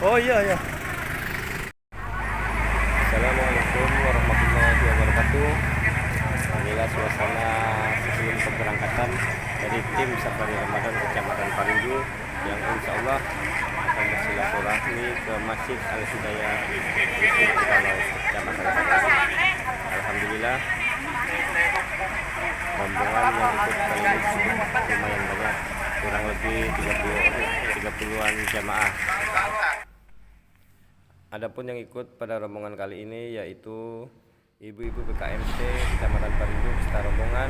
Oh iya ya. Assalamualaikum warahmatullahi wabarakatuh. Inilah suasana sebelum keberangkatan dari tim Safari Ramadan Kecamatan Parindu yang insya Allah akan bersilaturahmi ke Masjid Al-Hidayah Dusun Kalau Kecamatan Parindu. Alhamdulillah rombongan yang ikut kali ini lumayan banyak, kurang lebih 30-an jamaah. Adapun yang ikut pada rombongan kali ini yaitu ibu-ibu PKMT Kecamatan Parindu beserta rombongan,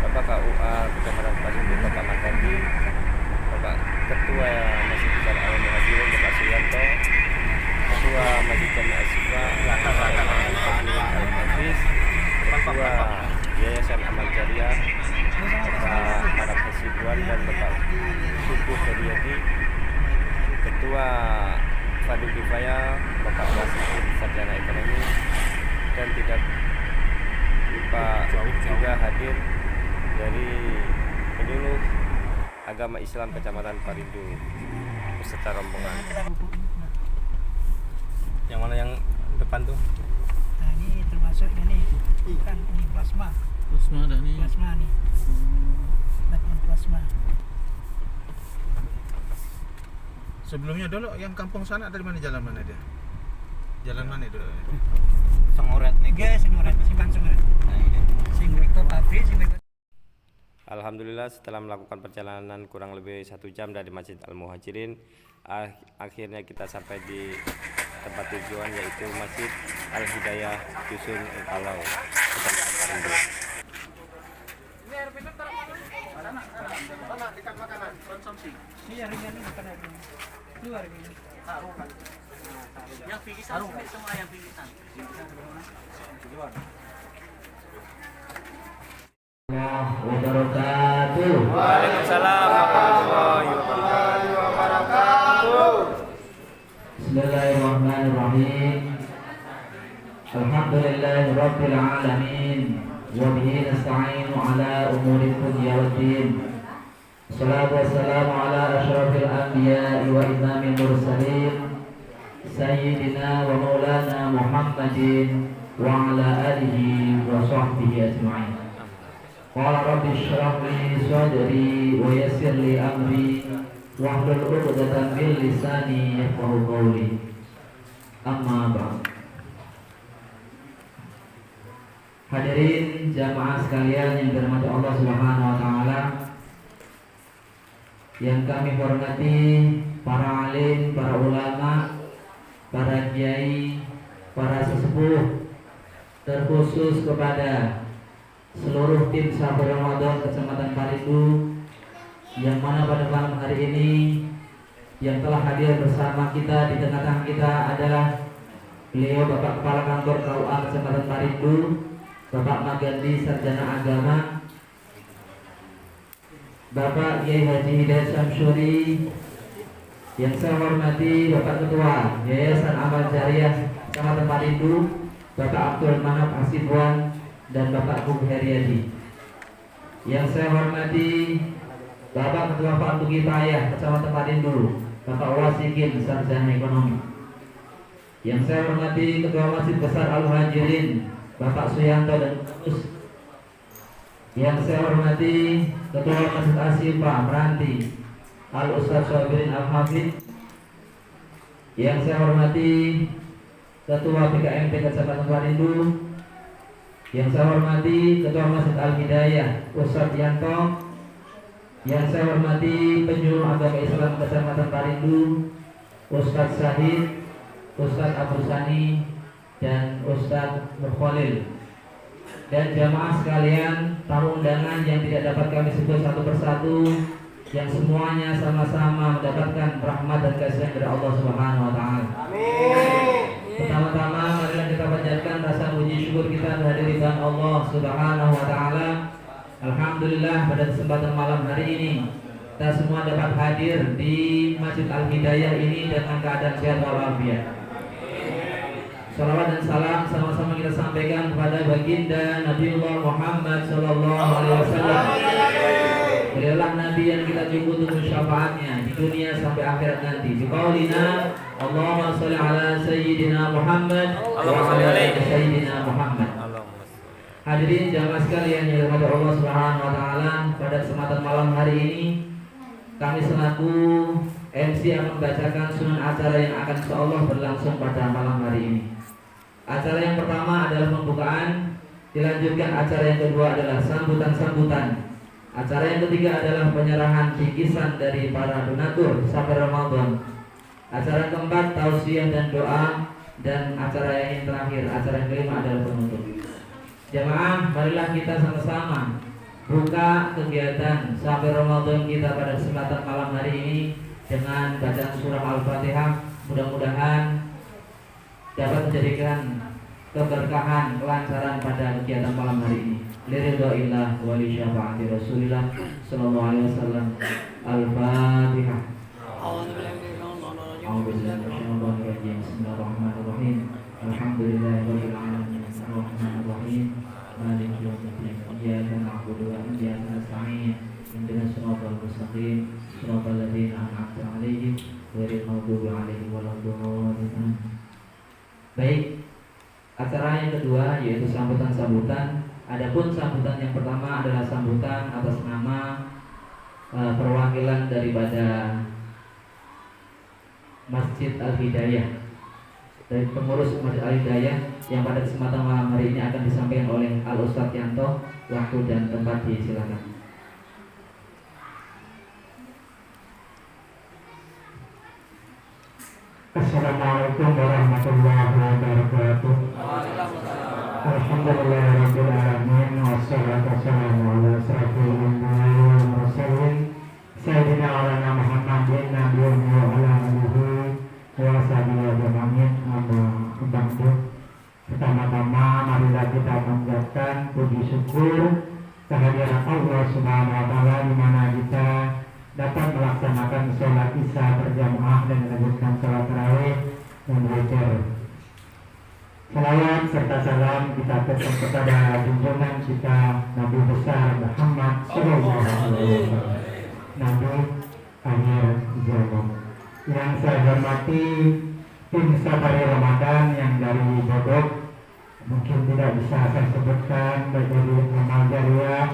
Bapak KUA Kecamatan Parindu Bapak Magandi, Bapak Ketua Masjid Besar Al-Muhajirin Bapak Suyanto, Ketua Masjid Jamiah Asyifa Al-Hafiz, Ketua Yayasan Amal Jariah Bapak Marab Hasibuan dan Bapak Subuh Heriadi, Ketua Fadil Kifaya Bapak Wasikin Sarjana Ekonomi, dan tidak lupa juga hadir dari penyuluh agama Islam Kecamatan Parindu beserta rombongan. Yang mana yang depan tuh? Nah ini termasuk ini, bukan ini plasma. Plasma ada nih. Plasma nih. Latihan plasma. Sebelumnya dulu yang kampung sana dari mana, jalan mana dia? Jalan mana itu? Sengoret nih. Tiga Sengoret, Simpang Sengoret. Sing ke pabrik, sing ke. Alhamdulillah setelah melakukan perjalanan kurang lebih 1 jam dari Masjid Al-Muhajirin, akhirnya kita sampai di tempat tujuan yaitu Masjid Al-Hidayah Dusun Kalau Kecamatan Parindu. Iya, ringan ini bukan lagi. Luar ini. Taruh kan. Yang pinggisan semua yang pinggisan. Wabarakatuh. Waalaikumsalam warahmatullahi wabarakatuh. Bismillahirrahmanirrahim. Alhamdulillahirabbil alamin. Wa bihi nasta'inu ala umuri dunya waddin. Wassalatu wassalamu ala asyrafil anbiya'i wa imamil mursalin Sayyidina wa maulana Muhammadin wa ala alihi wa sahbihi ajma'in. Qala rabbi shrah li sadri wa yassir li amri wahlul 'uqdatam min lisani yafqahu qawli. Amma ba'd. Hadirin jamaah sekalian yang dirahmati Allah Subhanahu wa taala, yang kami hormati para alim, para ulama, para kiai, para sesepuh, terkhusus kepada seluruh tim Safari Ramadan Kecamatan Parindu yang mana pada malam hari ini yang telah hadir bersama kita di tengah-tengah kita adalah beliau Bapak Kepala Kantor KUA Kecamatan Parindu, Bapak Magandi Sarjana Agama, Bapak Kiai Haji Hidayat Syamsuri, yang saya hormati Bapak Ketua Yayasan Amal Jariah Kecamatan Parindu, Bapak Abdul Manap Hasibuan, dan Bapak Subuh Heriadi. Yang saya hormati Bapak Ketua Fadil Kifaya Kecamatan Parindu, Bapak Wasikin Sarjana Ekonomi. Yang saya hormati Ketua Masjid Besar Al-Muhajirin, Bapak Suyanto dan Gus. Yang saya hormati Ketua Masjid Asyifa Meranti Al-Ustaz Syabirin Al-Hafidh. Yang saya hormati Ketua PKMT Kecamatan Parindu. Yang saya hormati Ketua Masjid Al-Hidayah Ustaz Yanto. Yang saya hormati Penyuluh Agama Islam Kecamatan Parindu Ustaz Syahid, Ustaz Abu Sani, dan Ustaz Mukholil. Dan jamaah sekalian, tamu undangan yang tidak dapat kami sebut satu persatu, yang semuanya sama-sama mendapatkan rahmat dan kasih dari Allah Subhanahu wa taala. Amin. Pertama-tama marilah kita panjatkan rasa puji syukur kita kehadiran Allah Subhanahu wa taala. Alhamdulillah pada kesempatan malam hari ini kita semua dapat hadir di Masjid Al-Hidayah ini dengan keadaan sehat walafiat. Salawat dan salam sama-sama kita sampaikan kepada baginda Nabiullah Muhammad sallallahu alaihi wasallam Beliaulah Nabi yang kita tunggu syafaatnya di dunia sampai akhirat nanti. Biqaulina Allahumma sholli ala sayyidina Muhammad wa ala ali sayyidina Muhammad. Hadirin jamaah sekalian yang dirahmati Allah Subhanahu wa taala, pada kesempatan malam hari ini kami selaku MC akan membacakan sunan acara yang akan insyaallah berlangsung pada malam hari ini. Acara yang pertama adalah pembukaan, dilanjutkan acara yang kedua adalah sambutan-sambutan. Acara yang ketiga adalah penyerahan bingkisan dari para donatur sampai Ramadan. Acara keempat tausiah dan doa, dan acara yang terakhir, acara yang kelima adalah penutup. Jamaah, marilah kita sama-sama buka kegiatan sampai Ramadan kita pada kesempatan malam hari ini dengan bacaan surah Al-Fatihah. Mudah-mudahan dapat menjadikan keberkahan, kelancaran pada kegiatan malam hari ini. Liridhoillah wa li syafaati Rasulillah sallallahu alaihi wasallam. Al-Fatihah. A'udzubillahi Bismillahirrahmanirrahim. Alhamdulillahirabbil alamin. Arrahmanirrahim. Maliki yaumiddin. Iyyaka na'budu wa iyyaka nasta'in. Ihdinas siratal mustaqim. Siratal ladzina an'amta 'alaihim ghairil maghdubi 'alaihim waladdallin. Baik, acara yang kedua yaitu sambutan-sambutan. Adapun sambutan yang pertama adalah sambutan atas nama perwakilan daripada Masjid Al-Hidayah, dari pengurus Masjid Al-Hidayah, yang pada kesempatan malam hari ini akan disampaikan oleh Al-Ustadz Yanto. Waktu dan tempat disilakan. Assalamualaikum warahmatullahi wabarakatuh. Alhamdulillahirabbil alamin, wassalatu wassalamu ala asyrafil anbiya'i wal mursalin sayyidina maulana Muhammadin nabiyyin wa ala alihi wa sahbihi ajmain. Amma ba'du. Pertama-tama marilah kita panjatkan puji syukur kehadiran Allah Subhanahu wa taala di mana kita dapat melaksanakan sholat isya berjamaah dan melanjutkan sholat tarawih dan witir. Salawat serta salam kita tetap kepada junjungan kita Nabi besar Muhammad Sallallahu Alaihi Wasallam, Nabi akhir zaman. Yang saya hormati tim Safari Ramadan yang dari Bogor, mungkin tidak bisa saya sebutkan, baik dari amal jariah,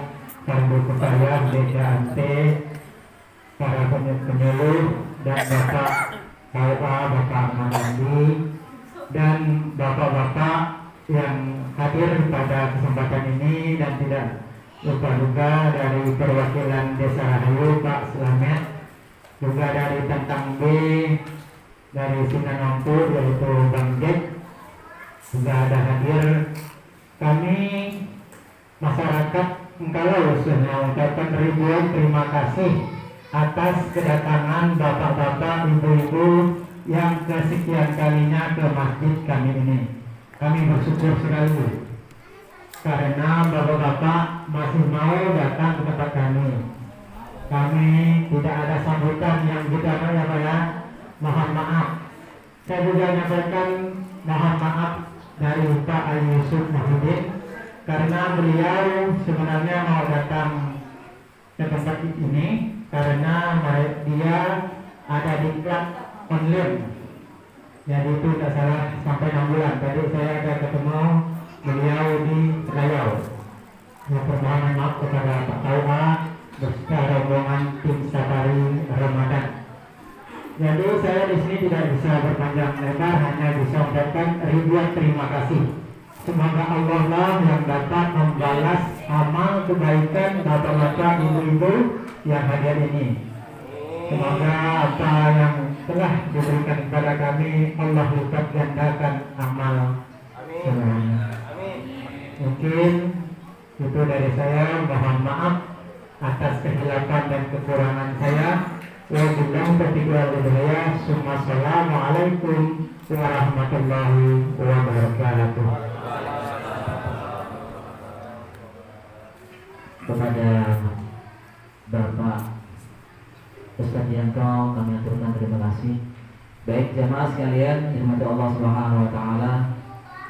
Fardu Kifayah, DKAT, para penyuluh dan Bapak Bapak Manandi dan Bapak-bapak yang hadir pada kesempatan ini, dan tidak lupa juga dari perwakilan Desa Rahayu Pak Slamet, juga dari Tentang B, dari Sinanongku yaitu Bang Jack juga ada hadir. Kami masyarakat Engkalau mengucapkan ribuan terima kasih atas kedatangan bapak-bapak, ibu-ibu yang kesekian kalinya ke masjid kami ini. Kami bersyukur sekali karena bapak-bapak masih mau datang ke tempat kami. Kami tidak ada sambutan yang kita ya. Mohon maaf. Saya juga menyampaikan mohon maaf dari Pak Ali Yusuf Mahmudin karena beliau sebenarnya mau datang ke tempat ini karena dia ada di klub online. Jadi itu tidak salah sampai 6 bulan. Tadi saya ada ketemu beliau di Riau. Permohonan maaf kepada Pak Tawa beserta rombongan tim Safari Ramadan. Jadi saya di sini tidak bisa berpanjang lebar, hanya bisa mengucapkan ribuan terima kasih. Semoga Allah lah yang dapat membalas amal kebaikan bapak-bapak, ibu-ibu yang hadir ini. Semoga apa yang telah diberikan kepada kami Allah lipat gandakan amal semuanya. Mungkin itu dari saya. Mohon maaf atas kehilapan dan kekurangan saya. Wabillahi taufiq wal hidayah. Assalamualaikum warahmatullahi wabarakatuh. Kepada Bapak Ustadz Yanto kami aturkan terima kasih. Baik jamaah sekalian, dirahmati Allah Subhanahu wa taala,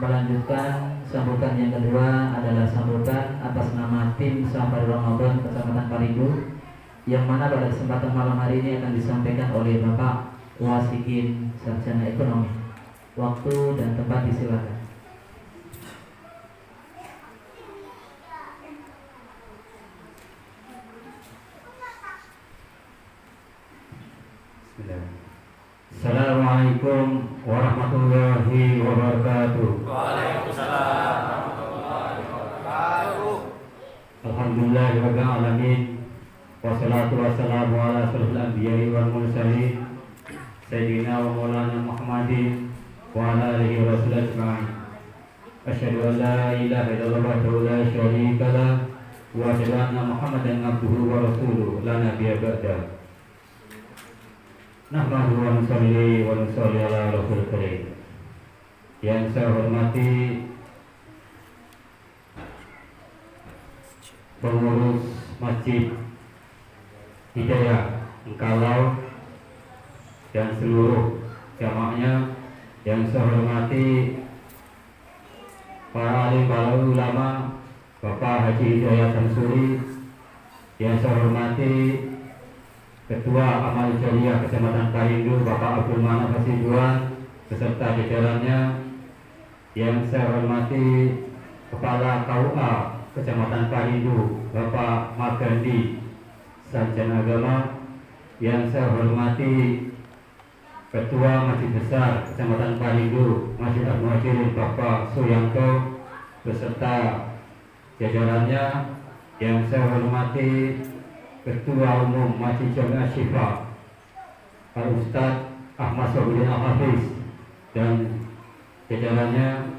melanjutkan sambutan yang kedua adalah sambutan atas nama tim Safari Ramadan Kecamatan Paridu yang mana pada kesempatan malam hari ini akan disampaikan oleh Bapak Wasikin Sarjana Ekonomi. Waktu dan tempat disilakan. Assalamualaikum warahmatullahi wabarakatuh. Alhamdulillahirabbil alamin. Wassalatu wassalamu ala asyrofil anbiya'i wal mursalin sayyidina wa maulana Muhammadin wa ala alihi wa sahbihi ajma'in. Asyhadu an la ilaha illallah wahdahu la syarika lah wa asyhadu anna Muhammadan abduhu wa rasuluh la nabiyya ba'dahu. Nahmadu wa nusalli wa nusalli ala rasul karim. Yang saya hormati pengurus Masjid Hidayah Engkalau dan seluruh jamaahnya, yang saya hormati para alim, para ulama, Bapak Haji Hidayat Samsuri, yang saya hormati Ketua Amal Jariah Kecamatan Parindu Bapak Abdul Manaf Hasibuan beserta jajarannya, yang saya hormati Kepala KUA Kecamatan Parindu Bapak Magandi Sarjana Agama, yang saya hormati Ketua Masjid Besar Kecamatan Parindu Masjid Al-Muhajirin Bapak Suyanto beserta jajarannya, yang saya hormati Ketua Umum Masjid Jami'ah Syifa Pak Ustadz Ahmad Sohudin Al-Hafiz dan jajarannya,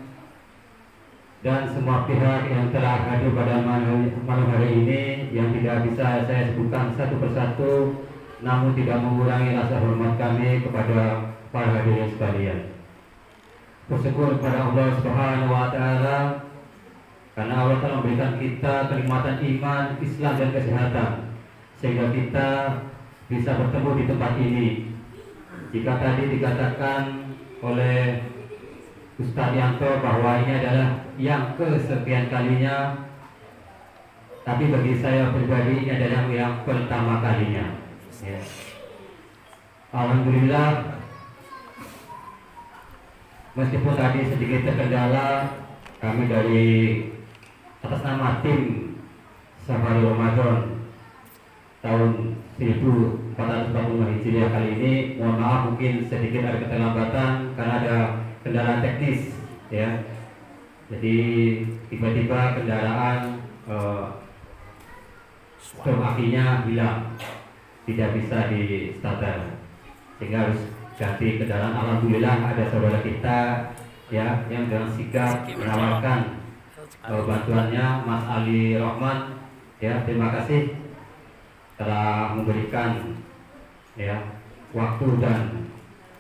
dan semua pihak yang telah hadir pada malam hari ini yang tidak bisa saya sebutkan satu persatu, namun tidak mengurangi rasa hormat kami kepada para hadirin sekalian. Bersyukur kepada Allah Subhanahu wa Ta'ala karena Allah telah memberikan kita kenikmatan iman, Islam dan kesehatan, sehingga kita bisa bertemu di tempat ini. Jika tadi dikatakan oleh Ustadz Yanto bahwa ini adalah yang kesekian kalinya, tapi bagi saya pribadi ini adalah yang pertama kalinya. Ya. Alhamdulillah, meskipun tadi sedikit terkendala, kami dari atas nama tim Safari Ramadan tahun 1445 Hijriah kali ini, mohon maaf mungkin sedikit ada keterlambatan karena ada kendala teknis, ya. Jadi tiba-tiba kendaraan stok akinya hilang, tidak bisa di starter, sehingga harus ganti kendaraan. Alhamdulillah ada saudara kita, ya, yang dengan sigap menawarkan bantuannya, Mas Ali Rahman, ya, terima kasih telah memberikan, ya, waktu dan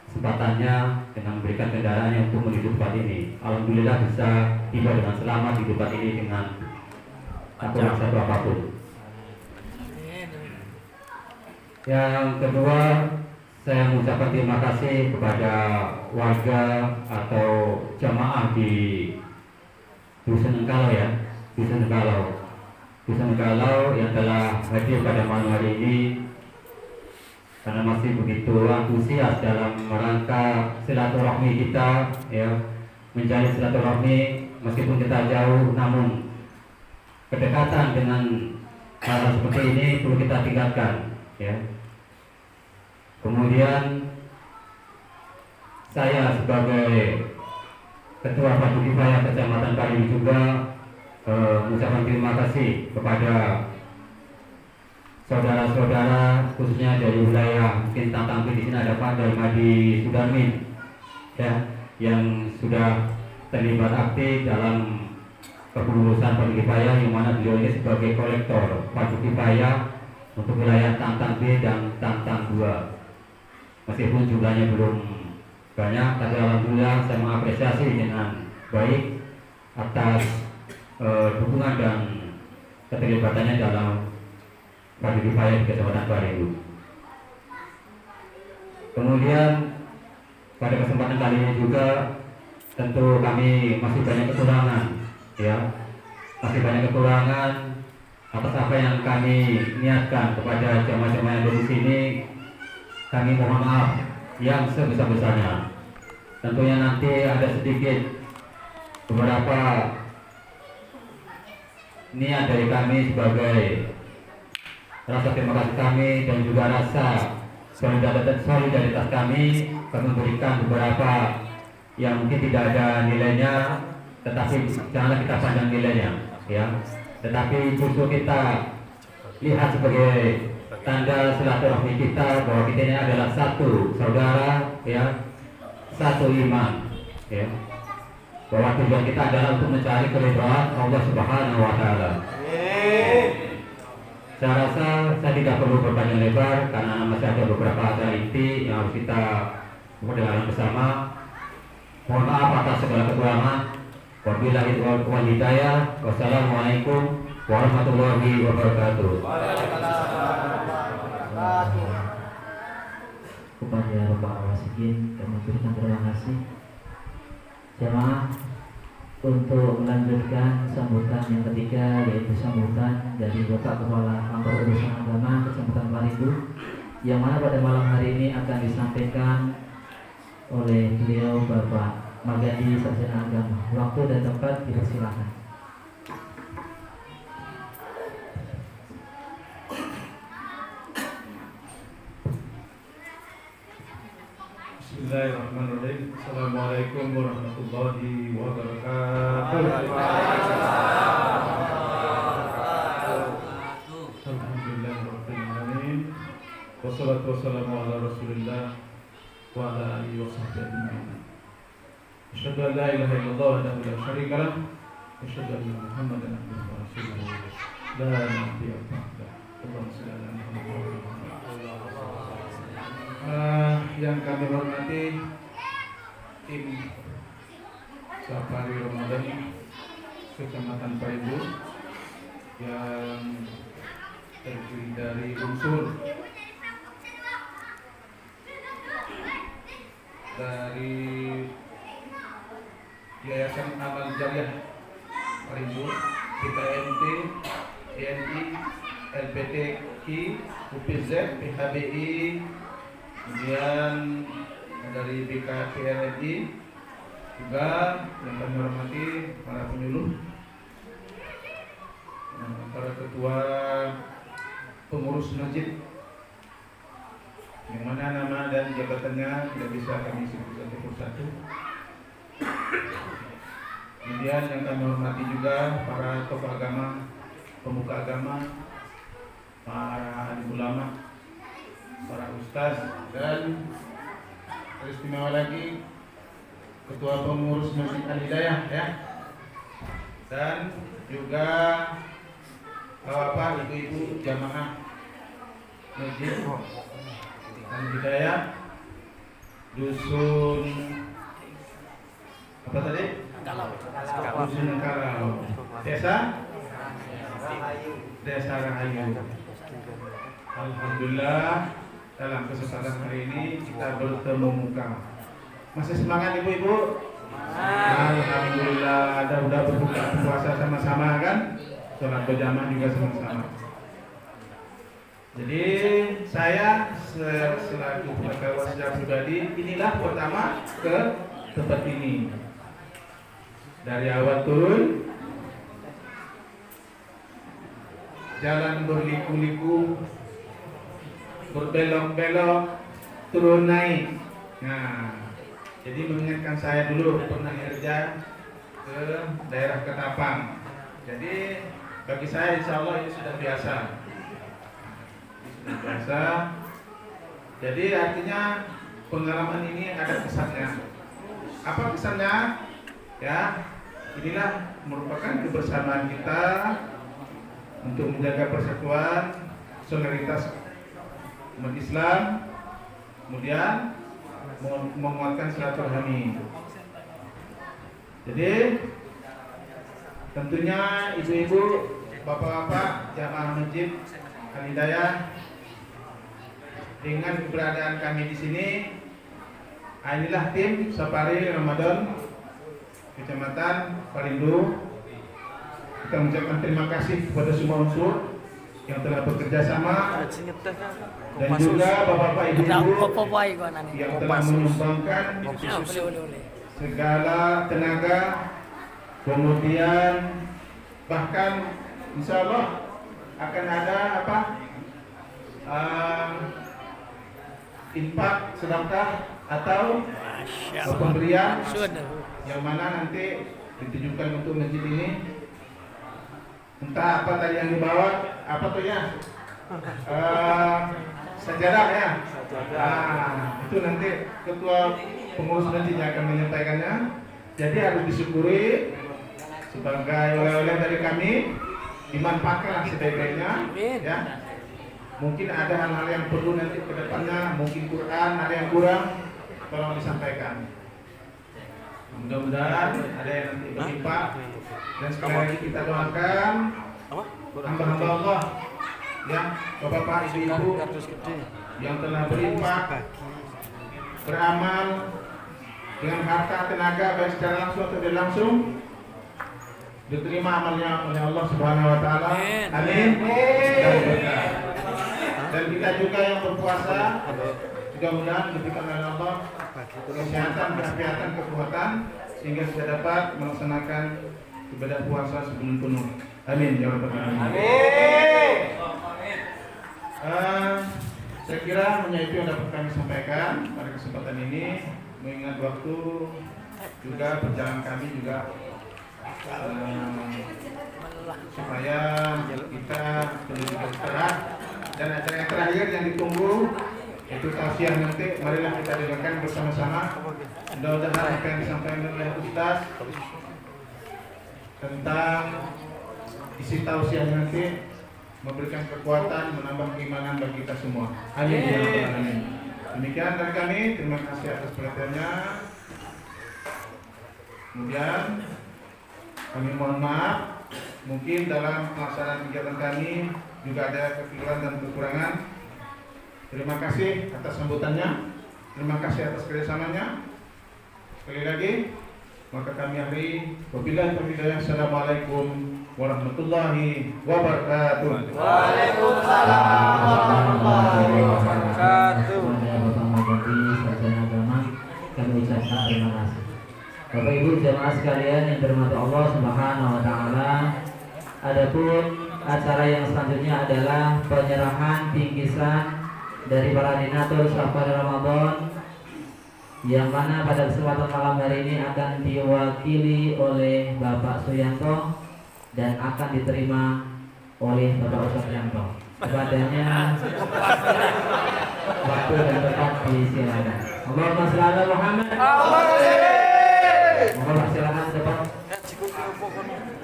kesempatannya dengan memberikan kendaraannya untuk menuju tempat ini. Alhamdulillah bisa tiba dengan selamat di tempat ini dengan tak kurang satu apapun. Yang kedua, saya mengucapkan terima kasih kepada warga atau jamaah di Dusun Engkalau, ya, Dusun Engkalau yang telah hadir pada malam hari ini, karena masih begitu antusias dalam rangka silaturahmi kita, ya, menjalin silaturahmi meskipun kita jauh, namun kedekatan dengan hal seperti ini perlu kita tingkatkan, ya. Kemudian saya sebagai Ketua Fardhu Kifayah Kecamatan Parindu juga mengucapkan terima kasih kepada saudara-saudara khususnya dari wilayah, mungkin tampil di sini ada Pak Darmadi Sudarmin, ya, yang sudah terlibat aktif dalam kepengurusan Fardhu Kifayah, yang mana beliau ini sebagai kolektor Fardhu Kifayah untuk wilayah Tantang B dan Tantang 2. Meskipun jumlahnya belum banyak, tapi alhamdulillah saya mengapresiasi dengan baik atas dukungan dan keterlibatannya dalam Fardhu Kifayah di Kecamatan Parindu. Kemudian pada kesempatan kali ini juga tentu kami masih banyak kekurangan, ya, masih banyak kekurangan atas apa yang kami niatkan kepada jamaah-jamaah yang ada di sini, kami mohon maaf yang sebesar-besarnya. Tentunya nanti ada sedikit beberapa niat dari kami sebagai rasa terima kasih kami dan juga rasa solidaritas kami memberikan beberapa yang mungkin tidak ada nilainya, tetapi janganlah kita pandang nilainya, ya. Tetapi justru kita lihat sebagai tanda silaturahmi kita bahwa kita ini adalah satu saudara, ya, satu iman, ya. Bahwa tujuan kita adalah untuk mencari keridhaan Allah Subhanahu wa Ta'ala. Saya rasa saya tidak perlu berpanjang lebar karena masih ada beberapa acara inti yang harus kita perdengarkan bersama. Mohon maaf atas segala kekurangan. Wabillahi wal hidayah. Wassalamualaikum warahmatullahi wabarakatuh. Kepada Bapak Wasikin kami berikan terima kasih. Jamaah, untuk melanjutkan sambutan yang ketiga, yaitu sambutan dari Bapak Kepala Kantor Urusan Agama Kecamatan Parindu, yang mana pada malam hari ini akan disampaikan oleh beliau Bapak Magadi Sarjana Agama. Waktu dan tempat dipersilakan. Bismillahirrahmanirrahim. Assalamualaikum warahmatullahi wabarakatuh. Alhamdulillahirabbil alamin. Wassalatu wassalamu ala Rasulillah wa ala alihi washabbihi ajma'in. Asyhadu an la ilaha illallah wahdahu la syarika lah. Asyhadu anna Muhammadan abduhu wa rasuluh. La nabiyya ba'dah. Allahumma shalli ala Muhammad. Yang kami hormati tim Safari Ramadan Kecamatan Parindu yang terdiri dari unsur dari Yayasan Amal Jariah Parindu, PKMT, ENI, LPTQ, UPZ, PHBI, kemudian dari BKPRNI juga yang kami hormati para penyuluh, para ketua pengurus masjid, yang mana nama dan jabatannya tidak bisa kami sebut satu persatu. Kemudian yang kami hormati juga para tokoh agama, pemuka agama, para alim ulama, para ustaz, dan teristimewa lagi ketua pengurus Masjid Al-Hidayah, ya, dan juga bapak ibu-ibu jamaah Masjid Al-Hidayah dusun apa tadi? Dusun Kalau, Desa Rahayu. Alhamdulillah dalam kesempatan hari ini kita bertemu muka. Masih semangat ibu-ibu? Alhamdulillah, ada udah berbuka puasa sama-sama kan? Sholat berjamaah juga sama-sama. Jadi saya selaku pengetahuan secara pribadi inilah pertama ke tempat ini. Dari awal turun, jalan berliku-liku, berbelok-belok, turun naik. Nah, jadi mengingatkan saya dulu pernah kerja ke daerah Ketapang. Jadi bagi saya insya Allah ini sudah biasa. Sudah biasa. Jadi artinya pengalaman ini ada kesannya. Apa kesannya? Ya, inilah merupakan kebersamaan kita untuk menjaga persatuan, solidaritas umat Islam, kemudian menguatkan silaturahmi. Jadi tentunya ibu-ibu, bapak-bapak jamaah Masjid Al-Hidayah, dengan keberadaan kami di sini, inilah tim Safari Ramadan Kecamatan Parindu. Kita mengucapkan terima kasih kepada semua unsur yang telah bekerja sama, dan juga bapak-bapak ibu-ibu yang telah menyumbangkan segala tenaga, kemudian bahkan insya Allah akan ada infak sedekah atau pemberian yang mana nanti ditujukan untuk masjid ini. Entah apa tadi yang dibawa, apa tuh ya? Sajadah ya. Itu nanti ketua pengurus masjid yang akan menyampaikannya. Jadi harus disyukuri sebagai oleh-oleh dari kami, dimanfaatkan sebaik-baiknya ya. Mungkin ada hal-hal yang perlu nanti ke depannya, mungkin Quran ada yang kurang, tolong disampaikan. Mudah-mudahan ada yang nanti berlimpah. Dan sekali lagi kita doakan hamba-hamba Allah ya, bapak-bapak, ibu-ibu yang telah berinfak, beramal dengan harta tenaga baik secara langsung atau tidak langsung, diterima amalnya oleh Allah Subhanahu wa taala. Amin. Dan kita juga yang berpuasa mudah-mudahan diberikan oleh Allah kesehatan, kehati-hatian, kekuatan sehingga kita dapat melaksanakan ibadah puasa sebelum penuh. Amin ya rabbal alamin. Saya kira hanya itu yang dapat kami sampaikan pada kesempatan ini, mengingat waktu juga perjalanan kami juga supaya kita perlu juga istirahat. Dan acara yang terakhir yang ditunggu itu tausiah nanti, marilah kita dengarkan bersama-sama. Mudah-mudahan apa yang disampaikan oleh Ustaz tentang isi tausiah nanti memberikan kekuatan, menambah keimanan bagi kita semua. Amin ya rabbal alamin. Demikian dari kami, terima kasih atas perhatiannya. Kemudian kami mohon maaf, mungkin dalam pelaksanaan kegiatan kami juga ada kekeliruan dan kekurangan. Terima kasih atas sambutannya, terima kasih atas kerjasamanya. Sekali lagi, maka kami akhiri. Wabillahi taufiq wal hidayah. Assalamualaikum warahmatullahi wabarakatuh. Waalaikumsalam warahmatullahi wabarakatuh. Sarjana agama, kami ucapkan terima kasih. Bapak Ibu jemaah sekalian yang dirahmati Allah Subhanahu wa taala, adapun acara yang selanjutnya adalah penyerahan bingkisan dari para donatur Safar Ramadan, yang mana pada kesempatan malam hari ini akan diwakili oleh Bapak Suyanto dan akan diterima oleh Bapak Ustaz Yanto. Kepadanya waktu dan tempat disilakan. Allahumma shalli ala Muhammad. Mohon silakan depan.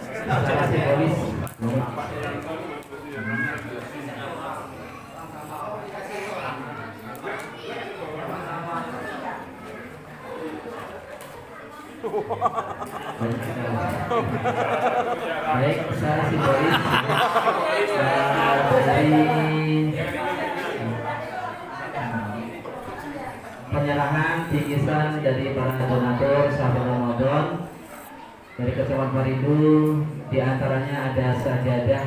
Terima kasih polis. Baik, saya si polis dari penyerahan bingkisan dari para donatur Safar Ramadan dari Kecamatan Paridu. Di antaranya ada sajadah,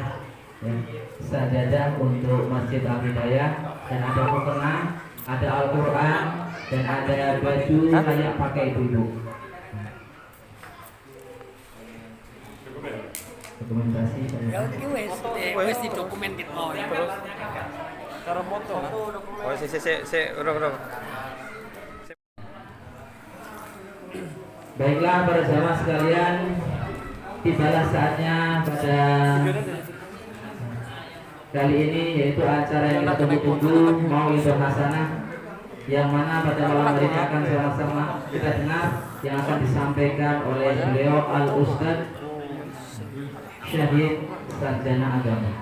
ya, sajadah untuk Masjid Al-Hidayah, dan ada mukena, ada Al-Quran, dan ada baju layak pakai ibu-ibu. Dokumentasi wes di dokumen kita mau ya. Cara foto. Oh, urung. Baiklah para jamaah sekalian, tibalah saatnya pada kali ini, yaitu acara yang kita tunggu-tunggu, Maulidul Hasanah, yang mana pada malam hari ini akan sama-sama kita dengar yang akan disampaikan oleh beliau Al-Ustaz Syahid Sarjana Agama.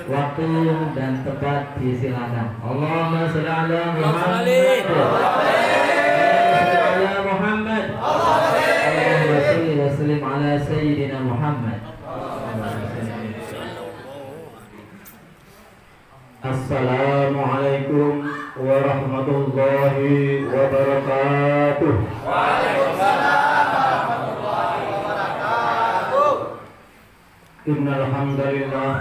Waktu dan tempat disilakan. Allahumma shalli ala Muhammad. Muhammad. Allahumma shalli wa sallim ala sayyidina Muhammad. Assalamualaikum warahmatullahi wabarakatuh. Innal hamdalillah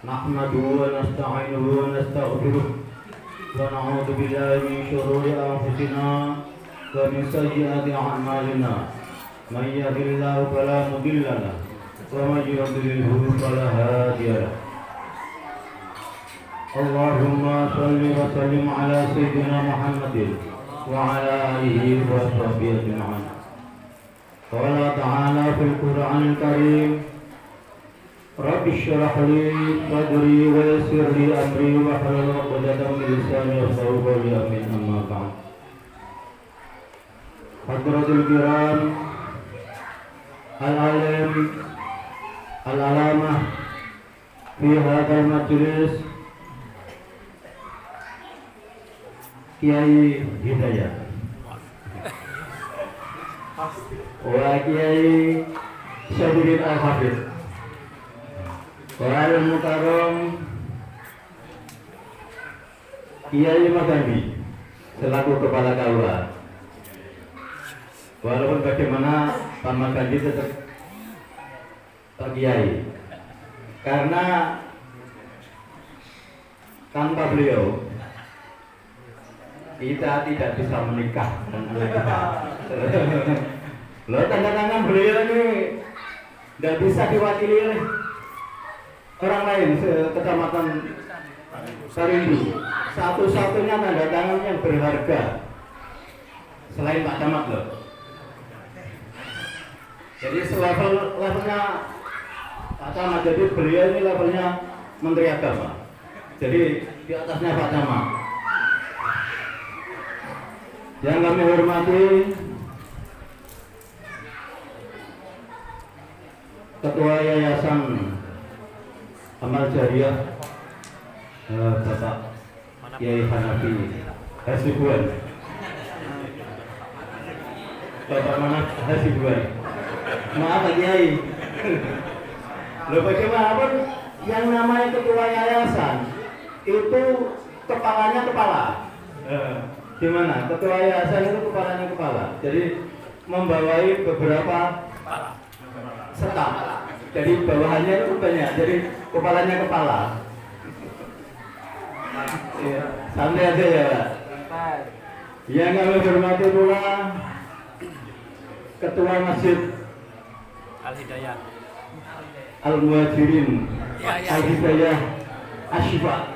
نحمده ونستعينه ونستغفره ونعوذ بالله من شرور أنفسنا ومن سيئات أعمالنا من يهد الله فلا مضل له ومن يضلله فلا هادي له اللهم صل وسلم على سيدنا محمد وعلى آله وصحبه أجمعين. قال تعالى في القرآن الكريم رب اشرح لي صدري ويسر لي أمري واحلل عقدة من لساني يفقهوا قولي آمين. أما بعد حضرات الكرام العالم العلامة في هذا المجلس Kiai Hidayat wa Kiai Syahidin Al-Hafidh wa Al-Mukarram Kiai Magandi selaku Kepala Kaula. Walaupun bagaimana Pak Magandi tetap Pak Kiai, karena tanpa beliau kita tidak bisa menikah dengan anak kita. Loh, tanda tangan beliau ini tidak bisa diwakili oleh orang lain Kecamatan Parindu. Satu-satunya tanda tangan yang berharga selain Pak Camat loh. Jadi levelnya Pak Camat, jadi beliau ini levelnya Menteri Agama. Jadi di atasnya Pak Camat. Yang kami hormati Ketua Yayasan Amal Jariah Bapak Kiai Hanafi Hasibuan, Bapak mana Hasibuan, maaf Pak Kiai. Loh, bagaimanapun yang namanya Ketua Yayasan itu kepalanya kepala. Gimana? Ketua yayasan itu kepalanya kepala. Jadi membawai beberapa staf. Jadi bawahannya itu banyak. Jadi kepalanya kepala. Ya, santai aja ya, Pak. Yang kami hormati pula Ketua Masjid Al-Hidayah. Al-Muhajirin Al-Hidayah Asyifa.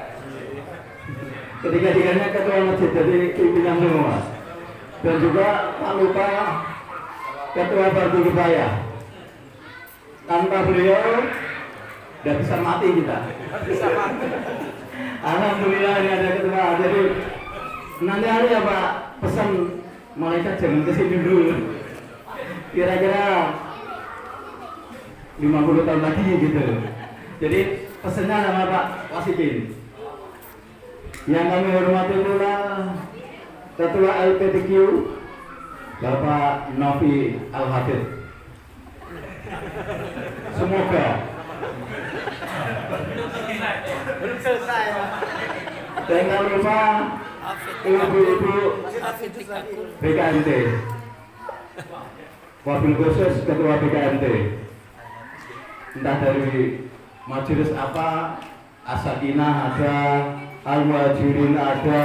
Ketiga-tiganya ketua masjid, jadi pimpinan semua. Dan juga tak lupa Ketua Fardu Kifayah. Tanpa beliau tidak bisa mati kita. Alhamdulillah ini ada ketua. Jadi nanti hari ya Pak, pesan malaikat jangan kesini dulu. Kira-kira 50 tahun lagi gitu. Jadi pesannya sama Pak Wasikin. Yang kami hormati pula Ketua LPTQ Bapak Novi Al-Hafidh. Semoga Belum selesai, Pak. jangan lupa ibu-ibu BKMT, wabil khusus Ketua BKMT, entah dari majelis apa, As-Sakinah ada, Al-Muhajirin ada,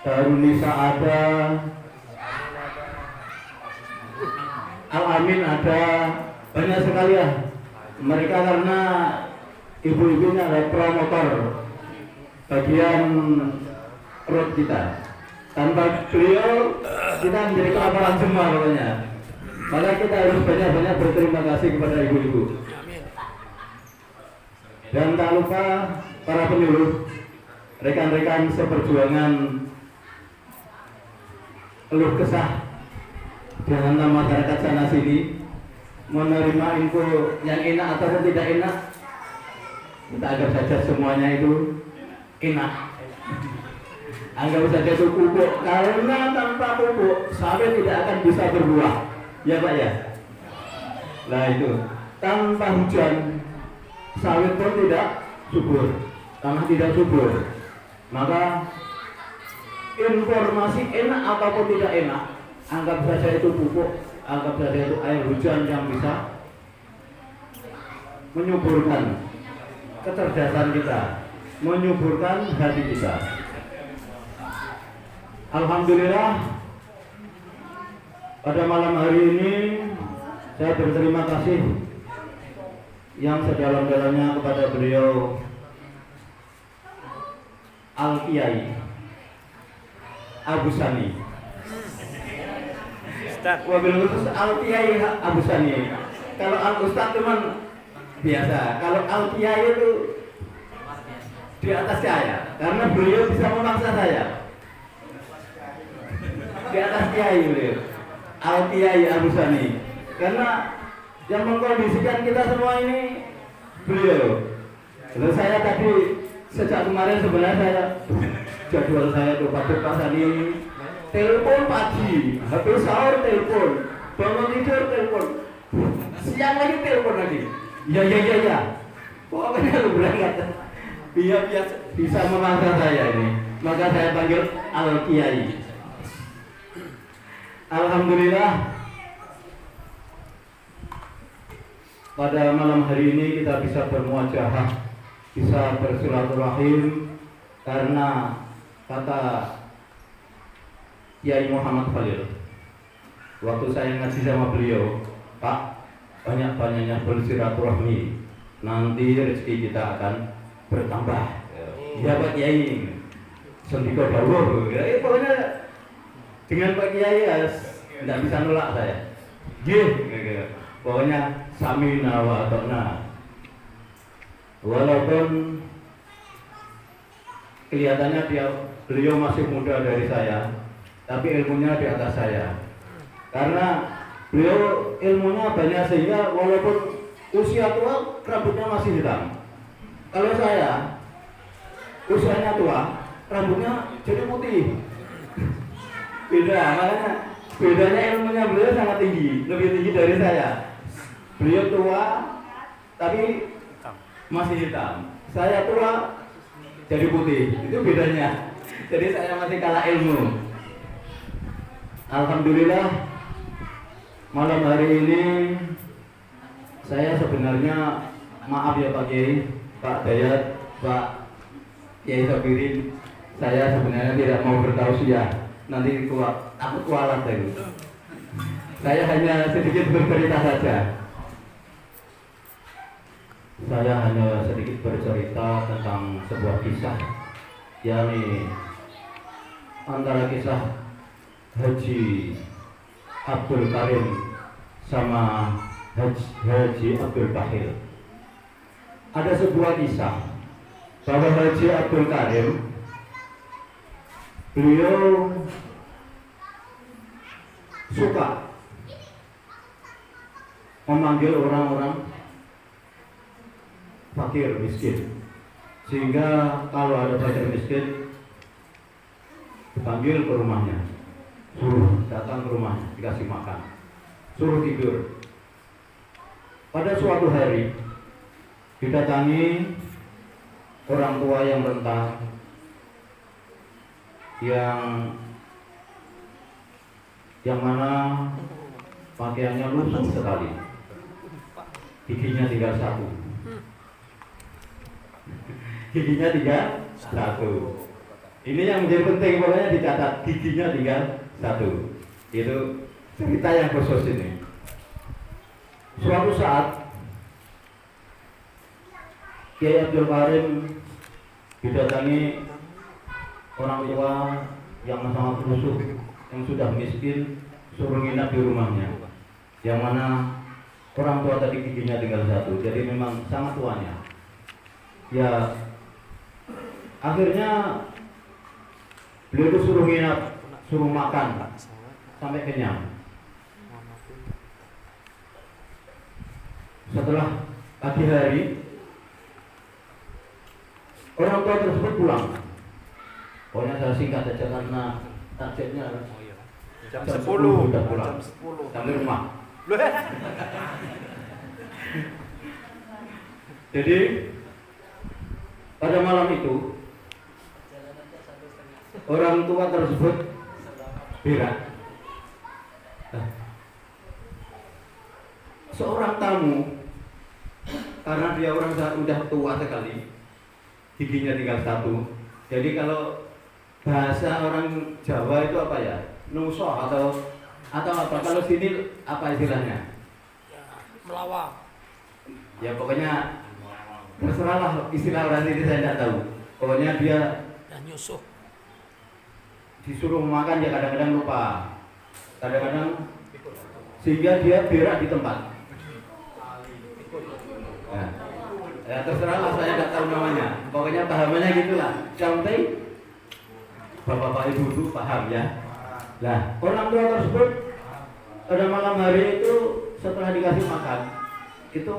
Darunisa ada, Al-Amin ada, banyak sekali ya. Mereka karena ibu-ibunya adalah promotor bagian road kita. Tanpa beliau kita menjadi kelaparan semua pokoknya. Maka kita harus banyak-banyak berterima kasih kepada ibu-ibu. Dan tak lupa para penyuluh, rekan-rekan seperjuangan keluh kesah di antara masyarakat sana sini, menerima info yang enak ataupun tidak enak, kita anggap saja semuanya itu enak. Anggap saja itu pupuk, karena tanpa pupuk sawit tidak akan bisa berbuah, ya Pak ya. Nah itu, tanpa hujan sawit pun tidak subur, tanah tidak subur. Maka informasi enak ataupun tidak enak, anggap saja itu pupuk, anggap saja itu air hujan yang bisa menyuburkan kecerdasan kita, menyuburkan hati kita. Alhamdulillah, pada malam hari ini saya berterima kasih yang sedalam-dalamnya kepada beliau Al-Kiai Abu Sani. Wabil khusus Al-Kiai Abu Sani. Kalau Al-Ustaz cuman biasa, kalau Al-Kiai itu di atas saya, karena beliau bisa memaksa saya. Di atas Kiai beliau, Al-Kiai Abu Sani. Karena yang mengkondisikan kita semua ini beliau. Lalu saya tadi sejak kemarin sebenarnya saya jadwal saya tuh Pak Sani telepon pagi, habis sahur telepon, bangun tidur telepon, siang lagi telepon lagi. Ya. Pokoknya lu berangkat. Biar bisa memaksa saya ini. Maka saya panggil Al-Kiai. Alhamdulillah, pada malam hari ini kita bisa bermuajahah, bisa bersilaturahim, karena kata Kiai Muhammad Khalil, waktu saya ngaji sama beliau, Pak, banyak-banyaknya bersilaturahmi, nanti rezeki kita akan bertambah. Ya Pak Kiai, sendiko dawuh. Pokoknya dengan Pak Kiai ya tidak bisa nolak saya. Pokoknya samina wa ata'na. Walaupun kelihatannya beliau masih muda dari saya, tapi ilmunya di atas saya. Karena beliau ilmunya banyak sehingga walaupun usia tua, rambutnya masih hitam. Kalau saya usianya tua, rambutnya jadi putih. Beda, makanya bedanya ilmunya beliau sangat tinggi, lebih tinggi dari saya. Beliau tua, tapi masih hitam. Saya tua, jadi putih. Itu bedanya. Jadi saya masih kalah ilmu. Alhamdulillah, malam hari ini saya sebenarnya, maaf ya Pak Kiai, Pak Dayat, Pak Kiai Sabirin, saya sebenarnya tidak mau bertausiah. Nanti aku kualat lagi. Saya hanya sedikit bercerita saja. Saya hanya sedikit bercerita tentang sebuah kisah, yakni antara kisah Haji Abdul Karim sama Haji Abdul Bahil. Ada sebuah kisah bahwa Haji Abdul Karim, beliau suka memanggil orang-orang fakir miskin, sehingga kalau ada fakir miskin dipanggil ke rumahnya, suruh datang ke rumahnya, dikasih makan, suruh tidur. Pada suatu hari didatangi orang tua yang renta, yang mana pakaiannya lusuh sekali, giginya tinggal satu. Giginya tinggal satu. Ini yang menjadi penting, pokoknya dicatat, giginya tinggal satu. Itu cerita yang khusus ini. Suatu saat Kiai Abdul Karim didatangi orang tua yang sangat lusuh, yang sudah miskin, suruh nginap di rumahnya, yang mana orang tua tadi giginya tinggal satu, jadi memang sangat tuanya. Ya, akhirnya beliau itu suruh nginap, suruh makan sampai kenyang. Setelah pagi hari, orang tua tersebut pulang. Pokoknya saya singkat saja karena targetnya jam 10 sudah pulang, sampai rumah. Jadi pada malam itu orang tua tersebut berak. Seorang tamu karena dia orang udah tua sekali, giginya tinggal satu. Jadi kalau bahasa orang Jawa itu apa ya? Nusoh atau apa? Kalau sini apa istilahnya? Melawak. Ya pokoknya terserahlah istilah orang ini, saya tidak tahu. Pokoknya dia Nyusuh. disuruh makan ya kadang-kadang lupa, kadang-kadang sehingga dia berak di tempat. Nah, ya terserahlah, saya tidak tahu namanya. Pokoknya pahamannya gitulah. Yang penting bapak-bapak ibu paham ya. Nah, orang tua tersebut pada malam hari itu setelah dikasih makan itu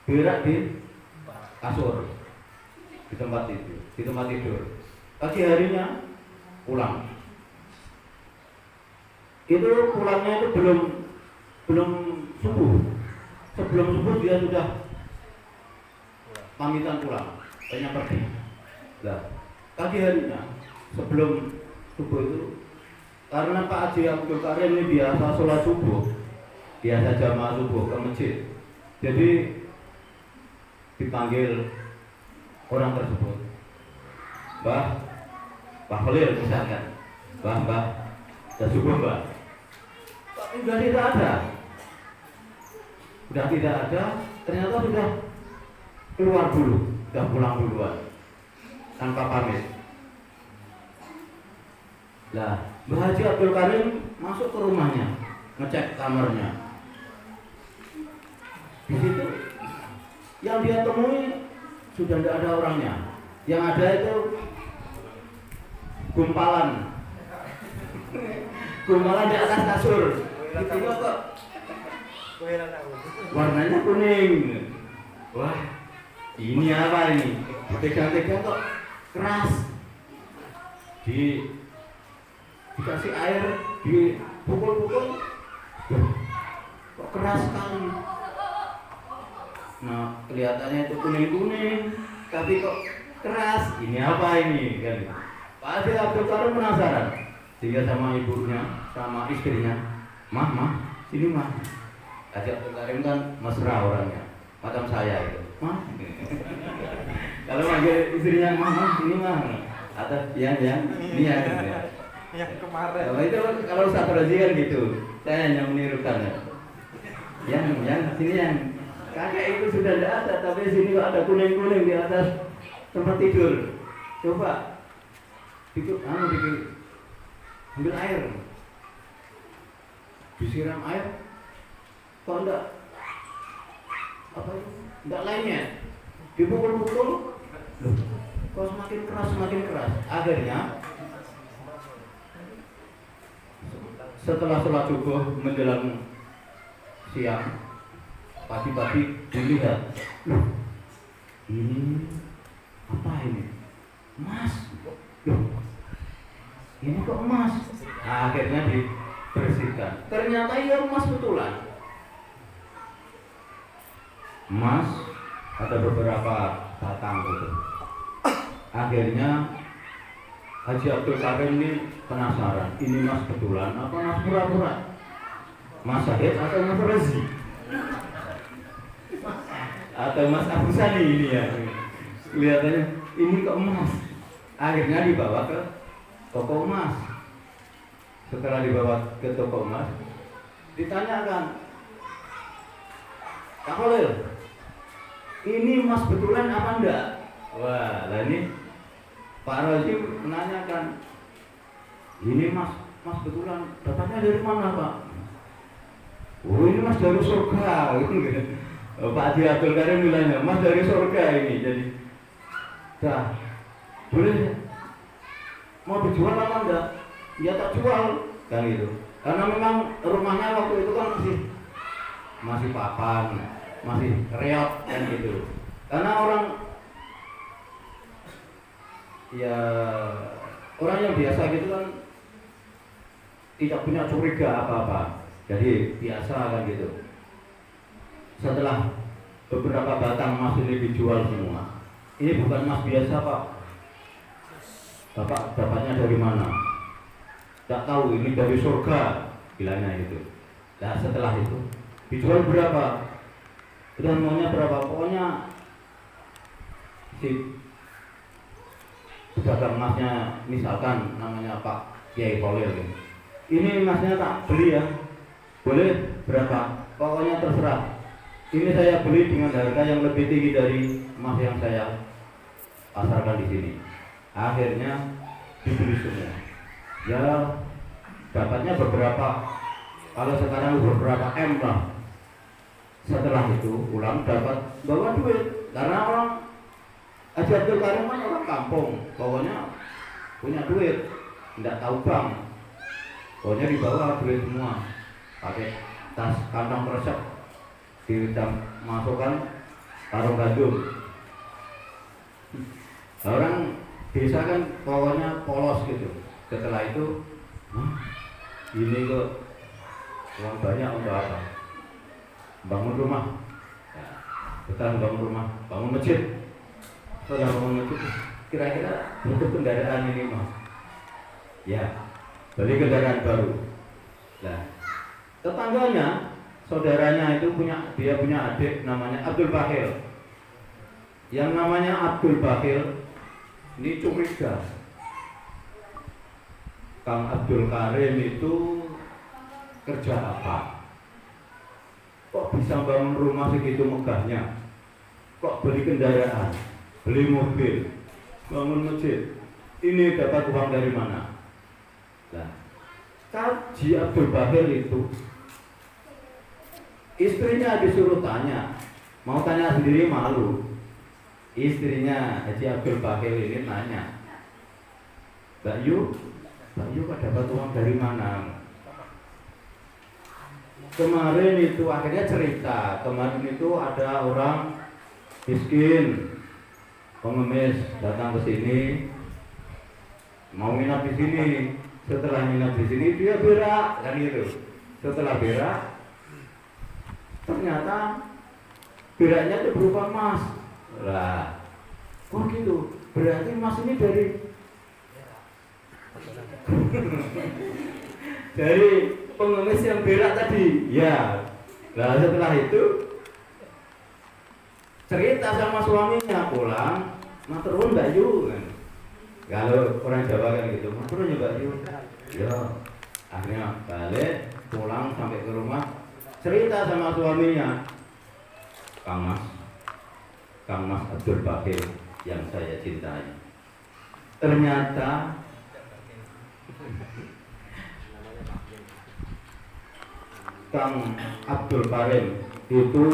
berak di kasur, di tempat itu, di tempat tidur. Pagi harinya pulang. Itu pulangnya itu belum subuh. Sebelum subuh dia sudah pamitan pulang, banyak pergi. Nah, pagi harinya sebelum subuh itu, karena Pak Haji Abdul Karim ini biasa sholat subuh, biasa jamaah subuh ke masjid. Jadi dipanggil orang tersebut, Mbah Khalil misalkan, Mbah, sudah subuh Mbah. Sudah tidak ada. Sudah tidak ada, ternyata sudah keluar dulu, sudah pulang duluan tanpa pamit. Nah, Mbah Haji Abdul Karim masuk ke rumahnya, ngecek kamarnya. Di situ yang dia temui sudah tidak ada orangnya. Yang ada itu gumpalan di atas kasur. Itu kok warnanya kuning. Wah, ini apa ini? Pegang-pegang kok keras. Dikasih air, dipukul-pukul, kok keras sekali. Nah, kelihatannya itu kuning-kuning, tapi kok keras. Ini apa ini? Kan? Pak Haji Abdul Karim penasaran, sehingga sama ibunya, sama istrinya, Mah, sini Mah. Haji Abdul Karim kan mesra orangnya, macam saya itu, Mah. Kalau manggil istrinya, Mah, sini Mah. Atau yang ini ya. Yang kemarin. Kalau itu kalau Ustaz Razi kan gitu, saya hanya menirukan ya. Yang sini yang kakek itu sudah tidak ada, tapi sini kok ada kuning-kuning di atas tempat tidur. Coba bikin ambil air, disiram air, kok enggak apa itu, enggak lainnya, dipukul-pukul, kok semakin keras. Akhirnya setelah sholat subuh menjelang siang, pagi-pagi dilihat, loh, ini apa ini? Emas. Loh, ini kok emas? Nah, akhirnya dibersihkan. Ternyata iya emas betulan. Emas ada beberapa batang gitu. Akhirnya Haji Abdul Karim ini penasaran, ini emas betulan apa emas pura-pura? Mas Syahid atau Mas Rezi? Atau Mas Abu Sani ini ya? Kelihatannya ini kok emas. Akhirnya dibawa ke toko emas. Setelah dibawa ke toko emas, ditanyakan, Kak Khalil, ini emas betulan apa enggak? Wah, lah ini Pak Rajim menanyakan, ini emas betulan, dapatnya dari mana Pak? Oh, ini emas dari surga. Pak Haji Abdul Karim bilangnya, emas dari surga ini. Jadi, dah, boleh mau dijual apa enggak? Ya tak jual, kan gitu. Karena memang rumahnya waktu itu kan masih papan, masih reot kan gitu. Karena orang yang biasa gitu kan tidak punya curiga apa-apa, jadi biasa kan gitu. Setelah beberapa batang emas ini dijual semua, ini bukan emas biasa Pak. Bapak dapatnya dari mana? Tak tahu, ini dari surga, bilangnya gitu. Nah setelah itu dijual berapa? Dan maunya berapa? Pokoknya si pedagang emasnya misalkan namanya Pak Kiai Khalil gitu. Ini emasnya tak beli ya, boleh berapa? Pokoknya terserah. Ini saya beli dengan harga yang lebih tinggi dari emas yang saya pasarkan di sini. Akhirnya dibeli semua. Ya dapatnya beberapa. Kalau sekarang beberapa M lah. Setelah itu pulang dapat bawa duit karena orang Haji Abdul Karim kan orang kampung, pokoknya punya duit, tidak tahu bank, pokoknya dibawa duit semua, pakai tas kantong kresek, masukkan karung gandum. Orang desa kan pokoknya polos gitu. Setelah itu, ini kok uang banyak untuk apa? Bangun rumah, kita bangun rumah, bangun masjid. Setelah bangun masjid, kira-kira butuh kendaraan ini mas? Ya, beli kendaraan baru. Nah, tetangganya, saudaranya itu dia punya adik namanya Abdul Bakhil. Yang namanya Abdul Bakhil ini curiga. Kang Abdul Karim itu kerja apa? Kok bisa bangun rumah segitu megahnya? Kok beli kendaraan, beli mobil, bangun masjid? Ini dapat uang dari mana? Nah, Haji Abdul Bakhil itu istrinya disuruh tanya, mau tanya sendiri malu. Istrinya Haji Abdul Bakhil ini nanya, Mbak Yu kok dapat uang dari mana? Kemarin itu akhirnya cerita, kemarin itu ada orang miskin, pengemis datang ke sini, mau nginap di sini. Setelah nginap di sini dia berak, kan gitu. Setelah berak, ternyata beraknya itu berupa emas. Lah, kok gitu? Berarti emas ini dari pengemis yang berak tadi. Ya. Nah setelah itu cerita sama suaminya, pulang maturun Mbak Yu kan. Kalau orang Jawa kan gitu, maturun ya Mbak Yu. Ya. Akhirnya balik, pulang sampai ke rumah, cerita sama suaminya, Kang Mas Abdul Bakhil yang saya cintai. Ternyata Kang Abdul Karim itu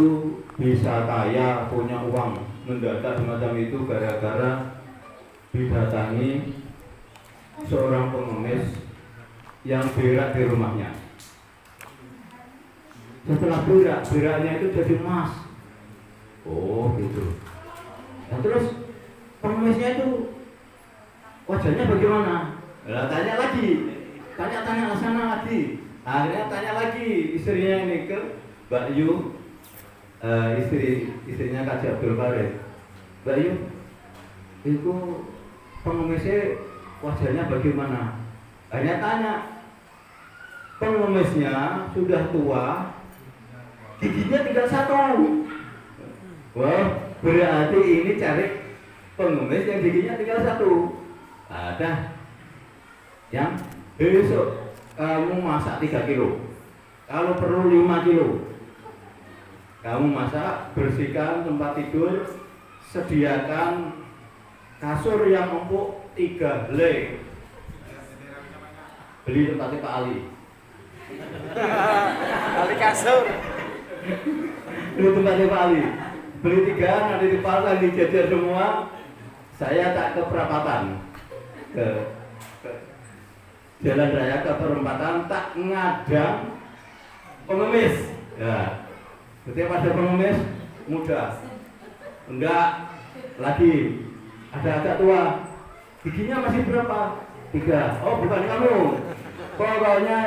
bisa kaya, punya uang mendadak semacam itu gara-gara didatangi seorang pengemis yang berak di rumahnya. Setelah beraknya itu jadi emas. Oh gitu. Nah, terus pengemisnya itu wajahnya bagaimana? Nah, tanya lagi, tanya ke sana lagi. Akhirnya tanya lagi istrinya ini ke Mbak Yu, istrinya Haji Abdul Karim. Mbak Yu, itu pengemisnya wajahnya bagaimana? Hanya tanya, pengemisnya sudah tua, giginya tinggal satu. Wah, berarti ini cari pengemis yang giginya tinggal satu. Ada yang besok kamu masak 3 kilo, kalau perlu 5 kilo. Kamu masak, bersihkan tempat tidur, sediakan kasur yang empuk 3 helai. Beli tempatnya Pak Ali. Ali kasur. Beli tempatnya Pak Ali. Beli 3, nanti dipasang dijajar semua. Saya tak ke perapatan, ke jalan raya, ke perempatan, tak ngadang pengemis. Ya, ketika ada pengemis muda, enggak lagi, ada agak tua, giginya masih berapa? 3. Oh bukan kamu, pokoknya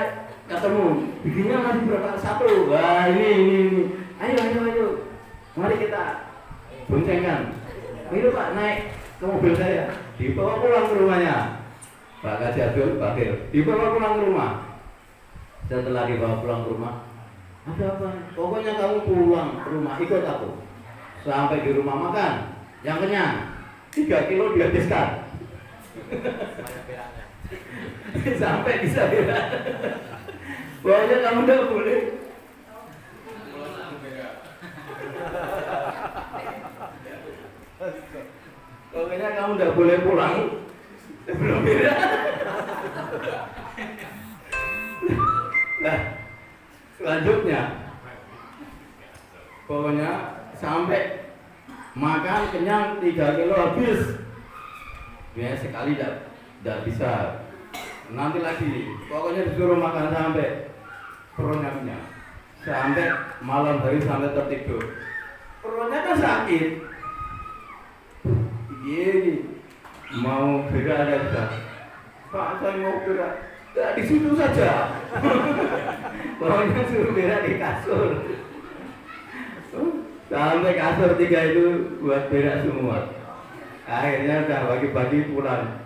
ketemu, giginya masih berapa? 1. Wah ini. Ayo, mari kita boncengkan. Ayo Pak, naik ke mobil saya, dibawa pulang ke rumahnya Pak Haji Abdul Bakhil, dibawa pulang ke rumah. Setelah dibawa pulang ke rumah, Ada apa? Pokoknya kamu pulang ke rumah, ikut aku. Sampai di rumah makan, yang kenyang 3 kilo dihabiskan. Sampai bisa berak. Pokoknya kamu udah boleh. Pokoknya kamu udah boleh pulang sebelum berak. Nah, selanjutnya, pokoknya sampai makan kenyang 3 kilo habis. Ya sekali tidak bisa. Nanti lagi, pokoknya disuruh makan sampai perutnya kenyang. Sampai malam hari sampai tertidur. Perutnya kan sakit. Ini mau berak ada bisa. Pak, saya mau berak. Nah, di situ saja. Pokoknya suruh berak di kasur. Sampai kasur 3 itu buat berak semua. Akhirnya udah pagi-pagi pulang.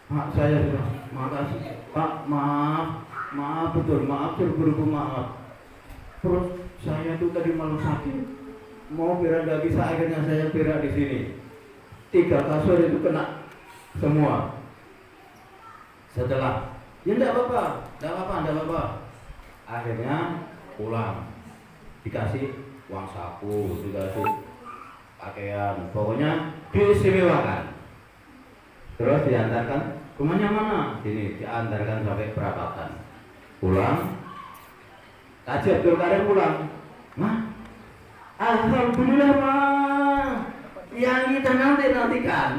Pak, saya sudah makasih. Pak, maaf betul, maaf berburu maaf. Terus saya tuh tadi malu sakit, mau berak nggak bisa, akhirnya saya berak di sini. 3 kasur itu kena semua. Setelah, ya enggak apa-apa. Akhirnya pulang, dikasih uang saku, dikasih pakaian, pokoknya diistimewakan. Terus diantarkan kemana-mana, sini diantarkan sampai perapatan. Pulang, Kaji Abdul Karim pulang. Mah, alhamdulillah mah, yang kita nantikan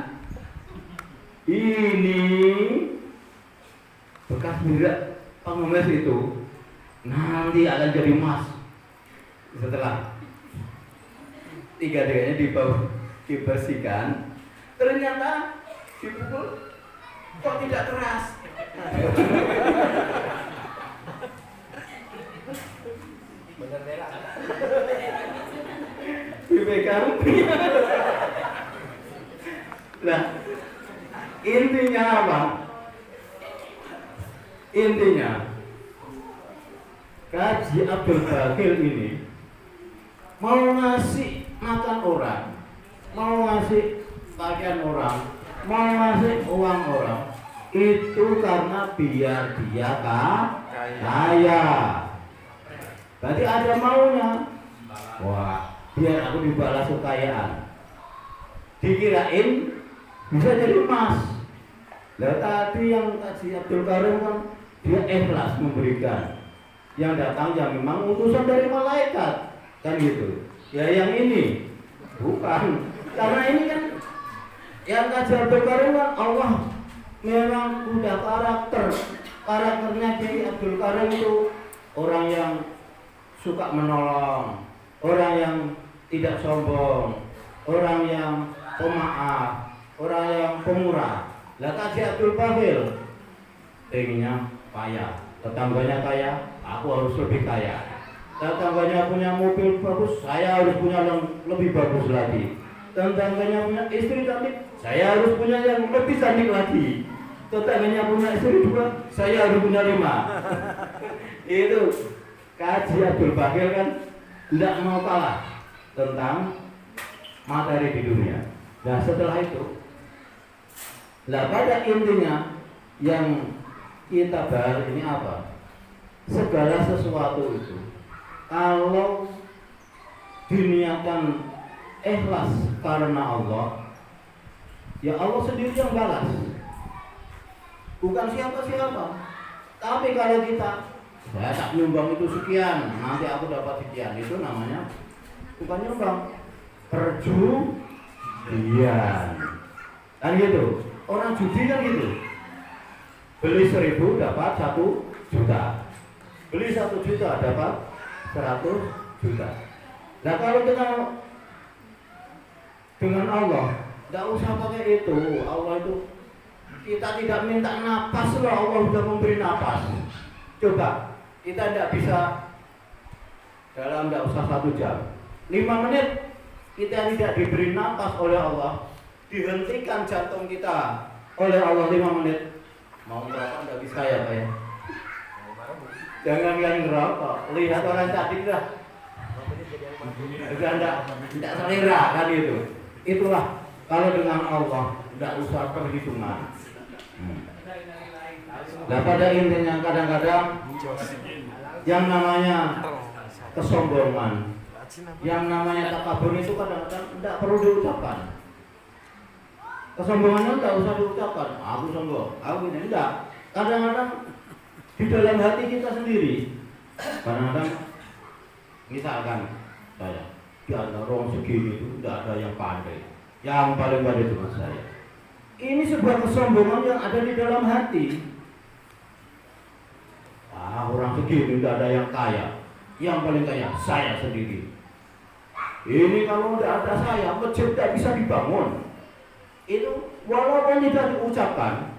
ini bekas berak pengemis itu nanti akan jadi emas. Setelah 3-tiganya dibersihkan, ternyata dipukul kok tidak keras. Bener berak. Dipegang. Nah, intinya apa? Intinya Kaji Abdul Bakil ini mau ngasih makan orang, mau ngasih pakaian orang, mau ngasih uang orang, itu karena biar dia kaya. Berarti ada maunya. Wah, biar aku dibalas kekayaan. Dikirain bisa jadi emas. Lah tadi yang Kaji Abdul Karim kan dia ikhlas memberikan. Yang datang yang memang utusan dari malaikat, kan gitu. Ya yang ini bukan. Karena ini kan yang Kaji Abdul Karim kan Allah memang udah karakternya Kiai Abdul Karim itu orang yang suka menolong, orang yang tidak sombong, orang yang pemaaf, orang yang pemurah. Lah Kaji Abdul Bakil pengennya kaya, tetangganya kaya, aku harus lebih kaya. Tetangganya punya mobil bagus, saya harus punya yang lebih bagus lagi. Tetangganya punya istri cantik, saya harus punya yang lebih cantik lagi. Tetangganya punya istri 2, saya harus punya 5. Itu Kaji Abdul Bakil kan tidak mau kalah tentang materi di dunia. Nah setelah itu, nah pada intinya yang kita bahas ini apa? Segala sesuatu itu kalau diniatkan ikhlas karena Allah, ya Allah sendiri yang balas, bukan siapa-siapa. Tapi kalau kita, saya tak nyumbang itu sekian, nanti aku dapat sekian, itu namanya bukan nyumbang, perjudian. Kan gitu. Orang judi kan gitu. Beli 1.000 dapat 1 juta. Beli 1 juta dapat 100 juta. Nah kalau kita dengan Allah, tidak usah pakai itu. Allah itu, kita tidak minta napas loh, Allah sudah memberi napas. Coba, kita tidak bisa dalam tidak usah 1 jam, 5 menit kita tidak diberi napas oleh Allah, dihentikan jantung kita oleh Allah 5 menit. Mau berapa tidak bisa ya Pak ya? Jangan yang ngerokok. Lihat orang tadi dah. Sudah tidak selera kan itu. Itulah kalau dengan Allah tidak usah perhitungan. Nah pada intinya kadang-kadang yang namanya kesombongan, yang namanya takabur itu kadang-kadang tidak perlu diucapkan. Kesombongannya tidak usah diucapkan. Aku sombong, aku ini enggak. Kadang-kadang di dalam hati kita sendiri. Kadang-kadang misalkan saya di antara orang segini itu tidak ada yang pandai. Yang paling pandai cuma saya. Ini sebuah kesombongan yang ada di dalam hati. Orang segini tidak ada yang kaya. Yang paling kaya saya sendiri. Ini kalau tidak ada saya, masjid tidak bisa dibangun. Itu walaupun tidak diucapkan,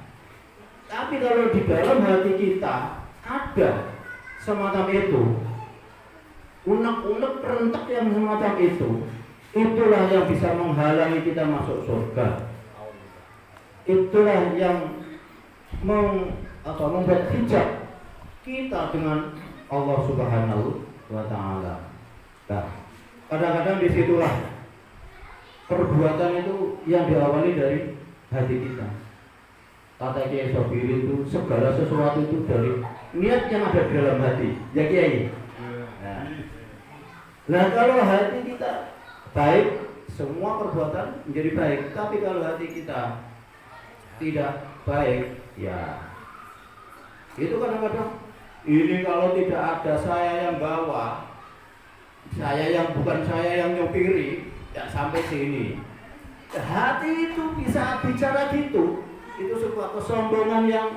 tapi kalau di dalam hati kita ada semacam itu, unek-unek perentak yang semacam itu, itulah yang bisa menghalangi kita masuk surga. Itulah yang membuat hijab kita dengan Allah Subhanahu wa Ta'ala. Nah, kadang-kadang disitulah perbuatan itu yang diawali dari hati kita. Kata Kiai Sobiri itu segala sesuatu itu dari niat yang ada di dalam hati. Ya Kiai. Nah kalau hati kita baik, semua perbuatan menjadi baik. Tapi kalau hati kita tidak baik, ya itu kadang-kadang ini kalau tidak ada saya yang bawa, saya yang bukan saya yang nyopiri, tidak sampai sini. Hati itu bisa bicara gitu. Itu sebuah kesombongan yang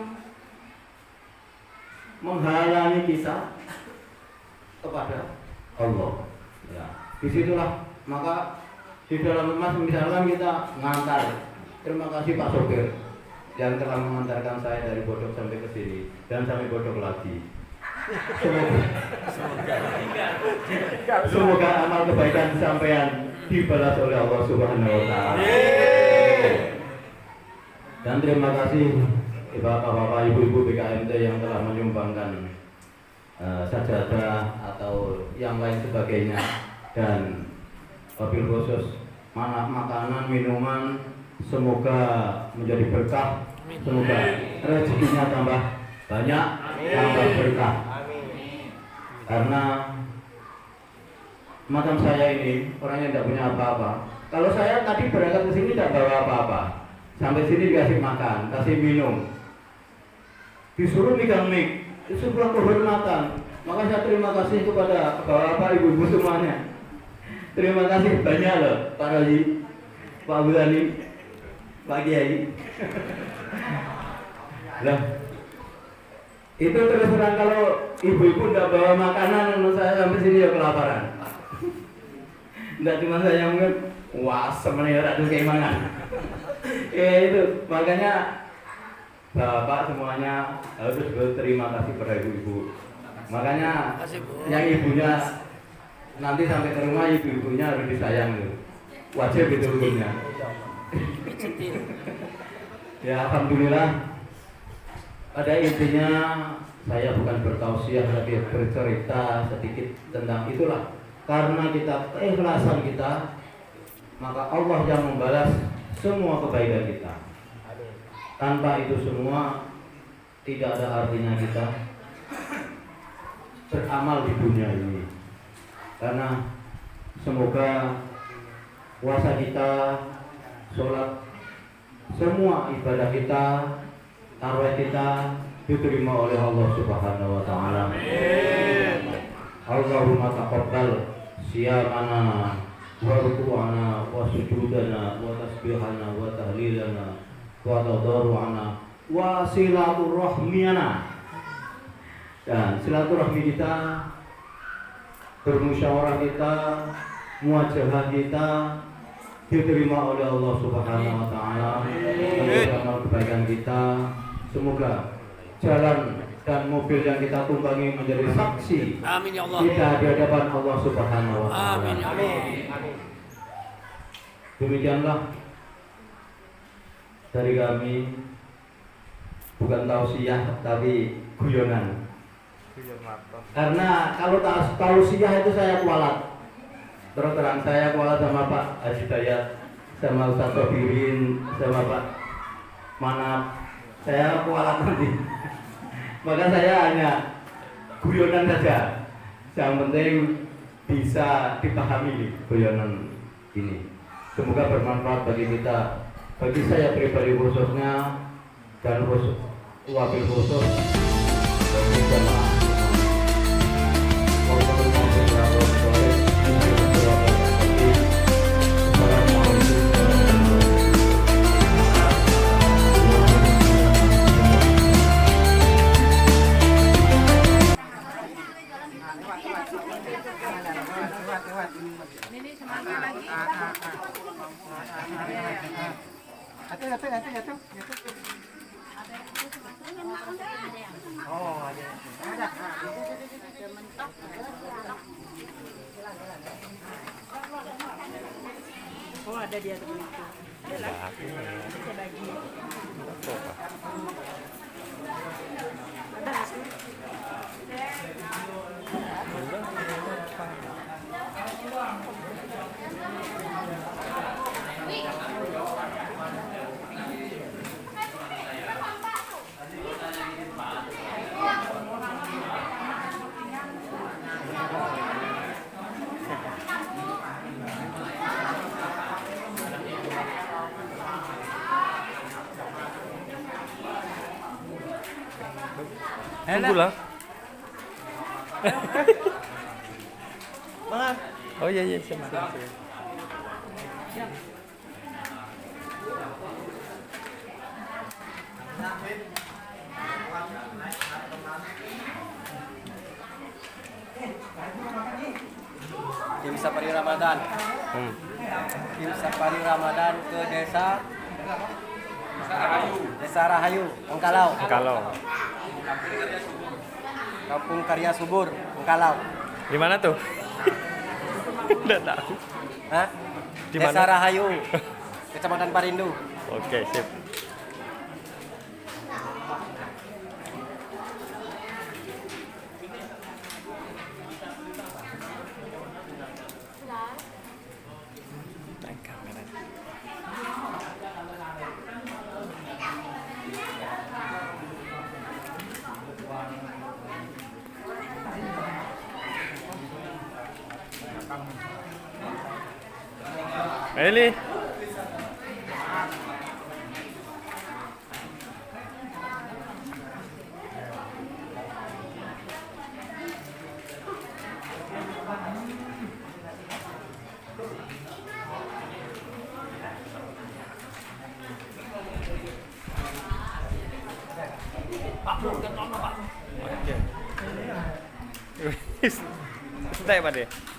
menghalangi kita kepada Allah. Ya, disitulah maka di dalam rumah misalkan kita ngantar. Terima kasih Pak Sopir yang telah mengantarkan saya dari Bodok sampai ke sini dan sampai Bodok lagi. Semoga amal kebaikan sampean dibalas oleh Allah Subhanahu wa Ta'ala. Dan terima kasih Bapak-bapak, Ibu-ibu BKMT yang telah menyumbangkan sajadah atau yang lain sebagainya, dan wabil khusus makanan, minuman, semoga menjadi berkah, semoga rezekinya tambah banyak, tambah berkah. Karena macam saya ini orangnya tidak punya apa-apa. Kalau saya tadi berangkat ke sini tidak bawa apa-apa, sampai sini dikasih makan, kasih minum, disuruh megang mic, itu sebuah kehormatan. Maka saya terima kasih kepada bapak-bapak, ibu-ibu semuanya. Terima kasih banyak loh, Pak Roji, Pak Bulani, Pak Kiai. Lah, itu terus terang kalau ibu-ibu tidak bawa makanan, menurut saya sampai sini ya kelaparan. Tidak cuma saya yang mungkin, wah semenjak itu kayak mana? Ya itu, makanya bapak semuanya harus berterima kasih pada ibu-ibu. Makanya yang ibunya nanti sampai ke rumah, ibu-ibunya harus disayang loh. Wajib itu hukumnya. Ya alhamdulillah. Pada intinya saya bukan bertausiah tapi bercerita sedikit tentang itulah. Karena kita keikhlasan kita, maka Allah yang membalas semua kebaikan kita. Tanpa itu semua tidak ada artinya kita beramal di dunia ini. Karena semoga puasa kita, sholat, semua ibadah kita, tarawih kita diterima oleh Allah Subhanahu wa Ta'ala. Allahumma taqabbal siyamana wa ruku'ana wa sujudana wa tasbihana wa tahlilana wa tadarru'ana wa silaturahmiyana. Dan silaturahmi kita, bermusyawarah kita, muajahah kita diterima oleh Allah Subhanahu wa Ta'ala. Amal kebaikan kita, semoga jalan dan mobil yang kita tumpangi menjadi saksi. Amin ya Allah. Kita di hadapan Allah Subhanahu wa Ta'ala. Amin. Amin. Demikianlah dari kami, bukan tausiah tapi guyonan. Karena kalau tausiah itu saya kualat. Terus terang saya kualat sama Pak Haji Dayat, sama Ustaz Sobirin, sama Pak Manap. Saya kualat nanti. Maka saya hanya guyonan saja. Yang penting bisa dipahami guyonan ini. Semoga bermanfaat bagi kita, bagi saya pribadi khususnya, dan khusus wabil khusus bagi jamaah. Oh, ada dia tuh itu. Saya bagi. Ada sih. Tunggulah. Bang, Oh iya iya sama. Tim Safari Ramadan. Tim Safari Ramadan ke desa Rahayu, Engkalau. Kalau Kampung Karya Subur, Engkalau. di mana tuh? Udah tahu. Hah? Di Desa mana? Rahayu, Kecamatan Parindu. Oke, sip. Eli. Oke. Stay, Pak.